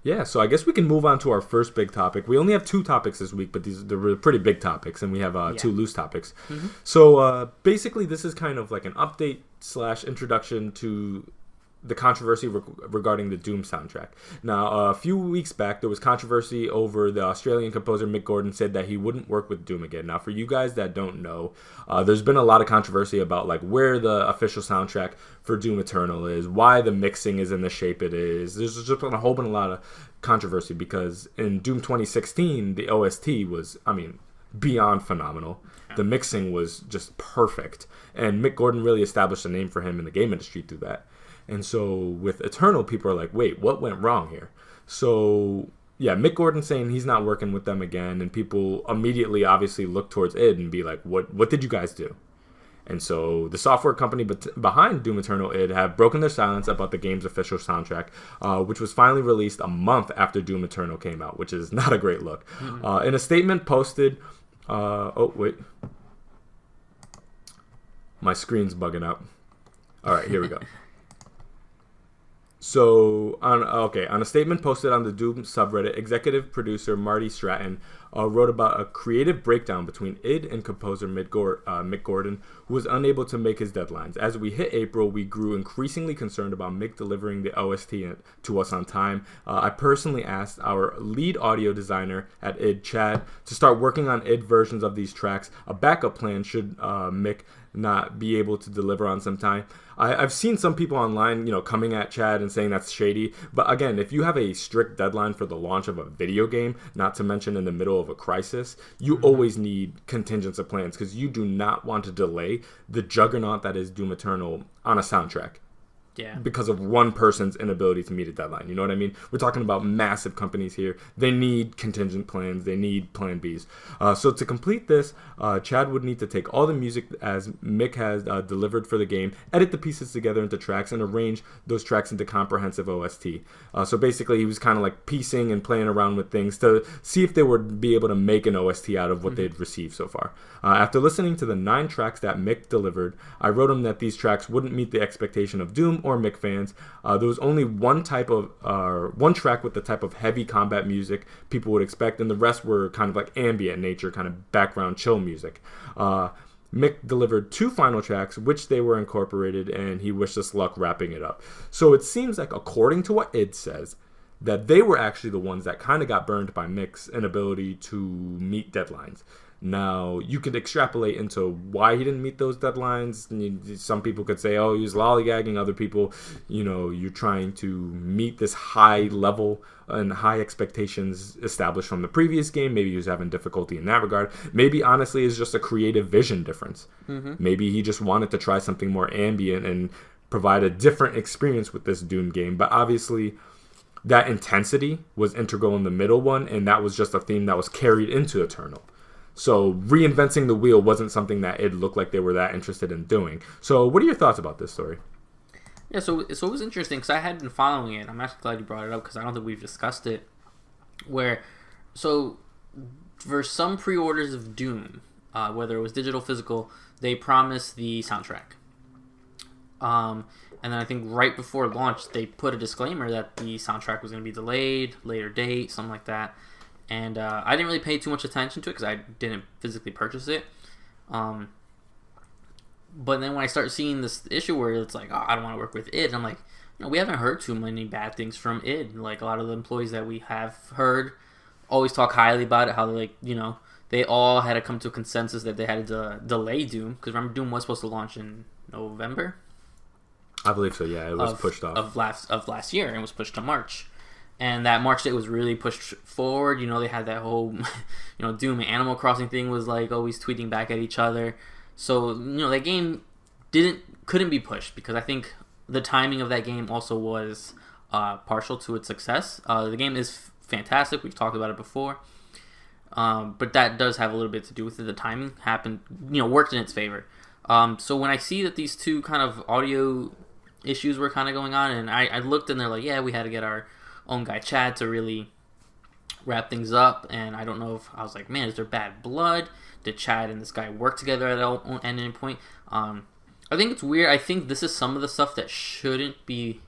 Yeah, so I guess we can move on to our first big topic. We only have 2 topics this week, but they're pretty big topics, and we have 2 loose topics. Mm-hmm. So basically, this is kind of like an update / introduction to the controversy regarding the Doom soundtrack. Now, a few weeks back, there was controversy over the Australian composer Mick Gordon said that he wouldn't work with Doom again. Now, for you guys that don't know, there's been a lot of controversy about like where the official soundtrack for Doom Eternal is, why the mixing is in the shape it is. There's just been a lot of controversy because in Doom 2016, the OST was, beyond phenomenal. The mixing was just perfect, and Mick Gordon really established a name for him in the game industry through that. And so with Eternal, people are like, wait, what went wrong here? So, yeah, Mick Gordon saying he's not working with them again, and people immediately obviously look towards id and be like, what did you guys do? And so the software company behind Doom Eternal id have broken their silence about the game's official soundtrack, which was finally released a month after Doom Eternal came out, which is not a great look. Mm-hmm. In a statement posted... my screen's bugging out. All right, here we go. So, on a statement posted on the Doom subreddit, executive producer Marty Stratton wrote about a creative breakdown between id and composer Mick Gordon, who was unable to make his deadlines. As we hit April, we grew increasingly concerned about Mick delivering the OST to us on time. I personally asked our lead audio designer at id, Chad, to start working on id versions of these tracks, a backup plan should Mick not be able to deliver on some time. I've seen some people online, coming at Chad and saying that's shady. But again, if you have a strict deadline for the launch of a video game, not to mention in the middle of a crisis, you always need contingency plans because you do not want to delay the juggernaut that is Doom Eternal on a soundtrack. Yeah. Because of one person's inability to meet a deadline. You know what I mean? We're talking about massive companies here. They need contingent plans. They need plan Bs. So to complete this, Chad would need to take all the music as Mick has delivered for the game, edit the pieces together into tracks, and arrange those tracks into comprehensive OST. So basically, he was kind of like piecing and playing around with things to see if they would be able to make an OST out of what they'd received so far. After listening to the 9 tracks that Mick delivered, I wrote him that these tracks wouldn't meet the expectation of Doom or Mick fans. There was only one track with the type of heavy combat music people would expect, and the rest were kind of like ambient nature, kind of background chill music. Mick delivered 2 final tracks, which they were incorporated, and he wished us luck wrapping it up. So it seems like, according to what id says, that they were actually the ones that kind of got burned by Mick's inability to meet deadlines. Now, you could extrapolate into why he didn't meet those deadlines. Some people could say, oh, he was lollygagging. Other people, you're trying to meet this high level and high expectations established from the previous game. Maybe he was having difficulty in that regard. Maybe, honestly, it's just a creative vision difference. Mm-hmm. Maybe he just wanted to try something more ambient and provide a different experience with this Doom game. But obviously, that intensity was integral in the middle one, and that was just a theme that was carried into Eternal. So reinventing the wheel wasn't something that it looked like they were that interested in doing. So what are your thoughts about this story? Yeah, so it was interesting because I had been following it. I'm actually glad you brought it up because I don't think we've discussed it. So for some pre-orders of Doom, whether it was digital, physical, they promised the soundtrack. And then I think right before launch, they put a disclaimer that the soundtrack was going to be delayed, later date, something like that. And I didn't really pay too much attention to it because I didn't physically purchase it. But then when I start seeing this issue where it's like, oh, I don't want to work with id, I'm like, we haven't heard too many bad things from id. Like, a lot of the employees that we have heard always talk highly about it, how they all had to come to a consensus that they had to delay Doom. Because remember, Doom was supposed to launch in November? I believe so, yeah. It was pushed off. Of last year, and it was pushed to March. And that March date was really pushed forward. They had that whole, Doom and Animal Crossing thing was like always tweeting back at each other. So, that game couldn't be pushed because I think the timing of that game also was partial to its success. The game is fantastic. We've talked about it before. But that does have a little bit to do with it. The timing worked in its favor. So when I see that these 2 kind of audio issues were kind of going on, and I looked and they're like, yeah, we had to get our own guy Chad to really wrap things up, and I don't know if I was like, man, is there bad blood? Did Chad and this guy work together at any point? I think it's weird. I think this is some of the stuff that shouldn't be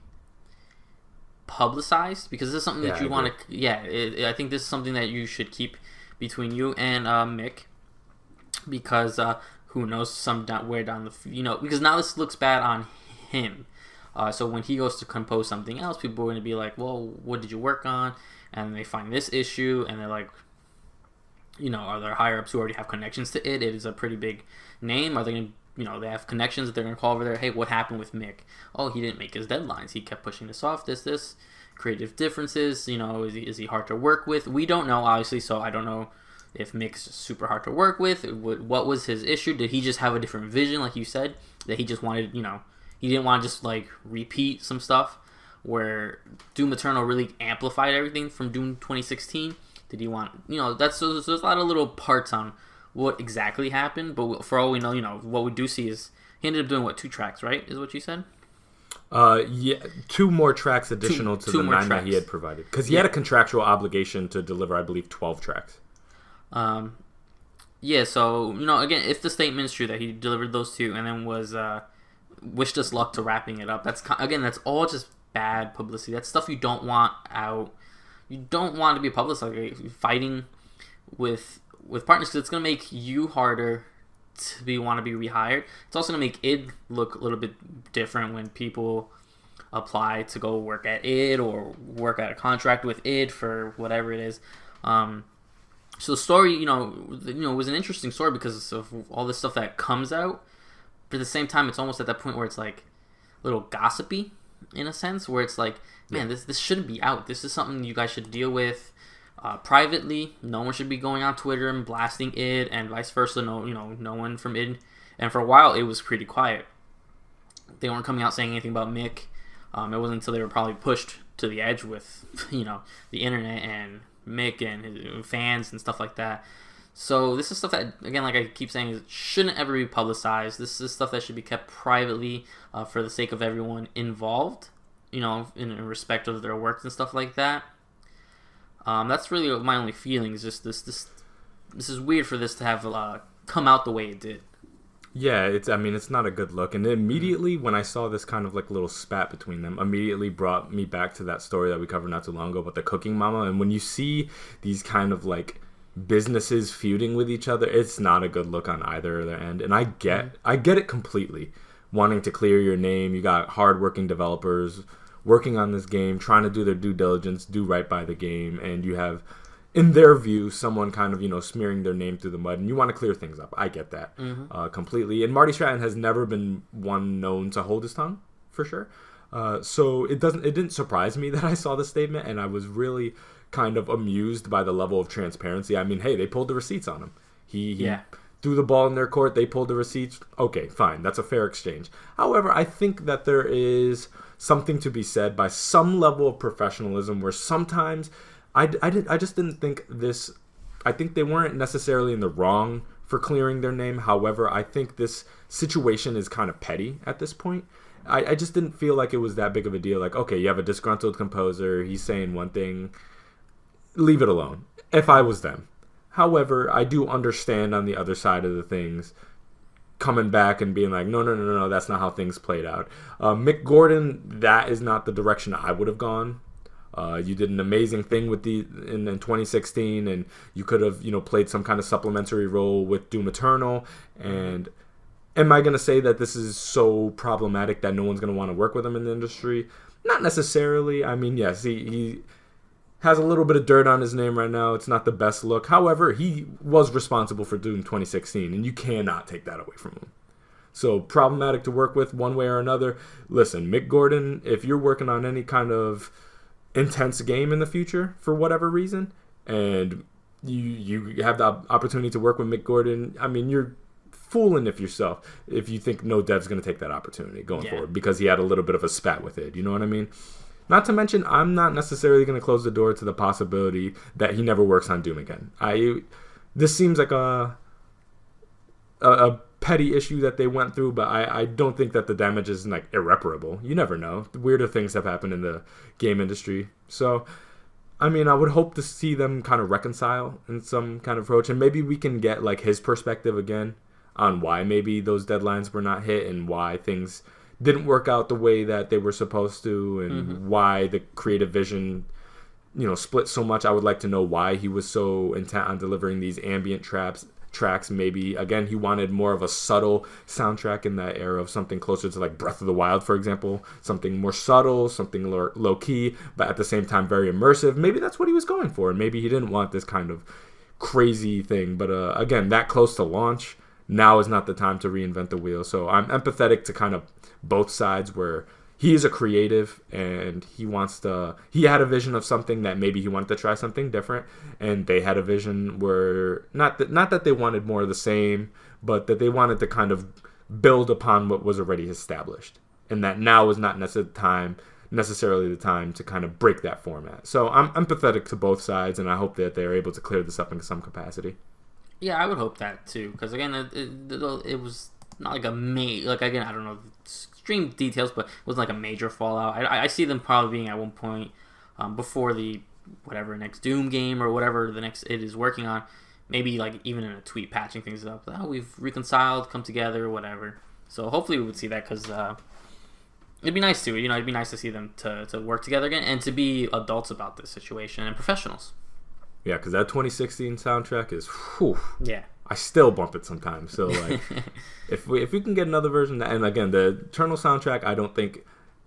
publicized, because this is something that you want to. Yeah, I think this is something that you should keep between you and Mick, because who knows, somewhere down the because now this looks bad on him. So when he goes to compose something else, people are going to be like, well, what did you work on? And they find this issue, and they're like, are there higher ups who already have connections to it? It is a pretty big name. Are they going to, they have connections that they're going to call over there? Hey, what happened with Mick? Oh, he didn't make his deadlines. He kept pushing this off. This creative differences. Is he hard to work with? We don't know, obviously. So I don't know if Mick's super hard to work with. What was his issue? Did he just have a different vision, like you said, that he just wanted, he didn't want to just like repeat some stuff where Doom Eternal really amplified everything from Doom 2016? Did he want, there's a lot of little parts on what exactly happened, but for all we know, what we do see is he ended up doing 2 tracks, right? Is what you said? Yeah, 2 more tracks additional to the 9 that he had provided, because he had a contractual obligation to deliver, I believe, 12 tracks. Yeah, so again, if the statement is true that he delivered those 2 and then was wished us luck to wrapping it up, that's all just bad publicity. That's stuff you don't want out. You don't want to be publicized, fighting with partners, because it's going to make you harder to want to be rehired. It's also going to make id look a little bit different when people apply to go work at id or work at a contract with id for whatever it is. So the story, was an interesting story because of all this stuff that comes out. But at the same time, it's almost at that point where it's like a little gossipy in a sense, where it's like, man, this shouldn't be out. This is something you guys should deal with privately. No one should be going on Twitter and blasting id, and vice versa. No one from id. And for a while, it was pretty quiet. They weren't coming out saying anything about Mick. It wasn't until they were probably pushed to the edge with, the internet and Mick and his fans and stuff like that. So this is stuff that, again, like I keep saying, shouldn't ever be publicized. This is stuff that should be kept privately for the sake of everyone involved, in respect of their works and stuff like that. That's really my only feeling, is just this is weird for this to have come out the way it did. Yeah, it's not a good look. And immediately when I saw this kind of like little spat between them, immediately brought me back to that story that we covered not too long ago about the cooking mama. And when you see these kind of like businesses feuding with each other, it's not a good look on either of their end. And I get it completely. Wanting to clear your name, you got hardworking developers working on this game, trying to do their due diligence, do right by the game, and you have, in their view, someone kind of, smearing their name through the mud, and you want to clear things up. I get that completely. And Marty Stratton has never been one known to hold his tongue, for sure. So it didn't surprise me that I saw the statement, and I was really kind of amused by the level of transparency. I mean, hey, they pulled the receipts on him. He threw the ball in their court. They pulled the receipts. Okay, fine. That's a fair exchange. However, I think that there is something to be said by some level of professionalism where sometimes I just didn't think this. I think they weren't necessarily in the wrong for clearing their name. However, I think this situation is kind of petty at this point. I just didn't feel like it was that big of a deal. Like, okay, you have a disgruntled composer. He's saying one thing. Leave it alone. If I was them. However, I do understand on the other side of the things coming back and being like, no, that's not how things played out. Mick Gordon, that is not the direction I would have gone. You did an amazing thing with in 2016, and you could have played some kind of supplementary role with Doom Eternal. And am I going to say that this is so problematic that no one's going to want to work with him in the industry? Not necessarily. I mean, yes, he has a little bit of dirt on his name right now. It's not the best look. However, he was responsible for Doom 2016, and you cannot take that away from him. So problematic to work with one way or another. Listen, Mick Gordon, if you're working on any kind of intense game in the future for whatever reason, and you have the opportunity to work with Mick Gordon, I mean, you're fooling yourself if you think no dev's going to take that opportunity going forward because he had a little bit of a spat with it. You know what I mean? Not to mention, I'm not necessarily going to close the door to the possibility that he never works on Doom again. This seems like a petty issue that they went through, but I don't think that the damage is like irreparable. You never know. Weirder things have happened in the game industry. So, I mean, I would hope to see them kind of reconcile in some kind of approach, and maybe we can get like his perspective again on why maybe those deadlines were not hit and why things didn't work out the way that they were supposed to, and why the creative vision, split so much. I would like to know why he was so intent on delivering these ambient tracks. Maybe again he wanted more of a subtle soundtrack in that era of something closer to like Breath of the Wild, for example, something more subtle, something low key, but at the same time very immersive. Maybe that's what he was going for, and maybe he didn't want this kind of crazy thing. But again, that close to launch, now is not the time to reinvent the wheel. So I'm empathetic to kind of both sides, where he is a creative and he had a vision of something that maybe he wanted to try something different, and they had a vision where not that they wanted more of the same, but that they wanted to kind of build upon what was already established, and that now is not necessarily the time to kind of break that format. So I'm empathetic to both sides, and I hope that they're able to clear this up in some capacity. Yeah, I would hope that too, because again, it was not like again, I don't know extreme details, but it wasn't like a major fallout. I see them probably being at one point before the whatever next Doom game or whatever the next it is working on, maybe like even in a tweet patching things up. Oh, we've reconciled, come together, whatever. So hopefully we would see that, because it'd be nice to, it'd be nice to see them to work together again and to be adults about this situation and professionals. Yeah, because that 2016 soundtrack is, whew, yeah. I still bump it sometimes. So like, if we can get another version, and again, the Eternal soundtrack I don't think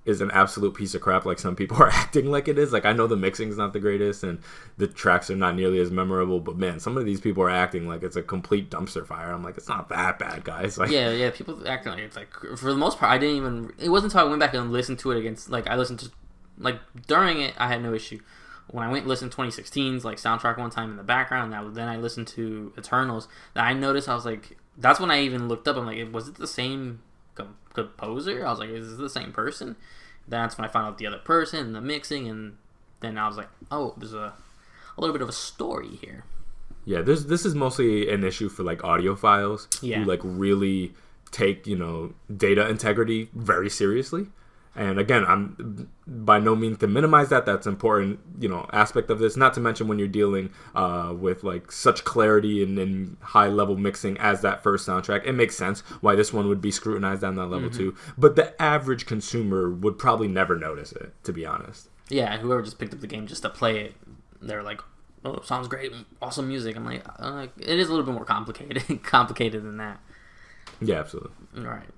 is an absolute piece of crap like some people are acting like it is. Like, I know the mixing's not the greatest and the tracks are not nearly as memorable, but man, some of these people are acting like it's a complete dumpster fire. I'm like, it's not that bad, guys. Like, yeah, people acting like it's like, for the most part, I didn't even. It wasn't until I went back and listened to it against, like, I listened to, like, during it, I had no issue. When I went and listened to 2016's like soundtrack one time in the background, then I listened to Eternals, that I noticed, I was like, that's when I even looked up. I'm like, was it the same composer? I was like, is this the same person? Then that's when I found out the other person and the mixing, and then I was like, oh, there's a little bit of a story here. Yeah, this is mostly an issue for like audiophiles who like really take data integrity very seriously. And again, I'm by no means to minimize that. That's an important, aspect of this. Not to mention when you're dealing with like such clarity and high level mixing as that first soundtrack, it makes sense why this one would be scrutinized on that level too. But the average consumer would probably never notice it, to be honest. Yeah, whoever just picked up the game just to play it, they're like, "Oh, sounds great, awesome music." I'm like, it is a little bit more complicated than that. Yeah, absolutely. All right.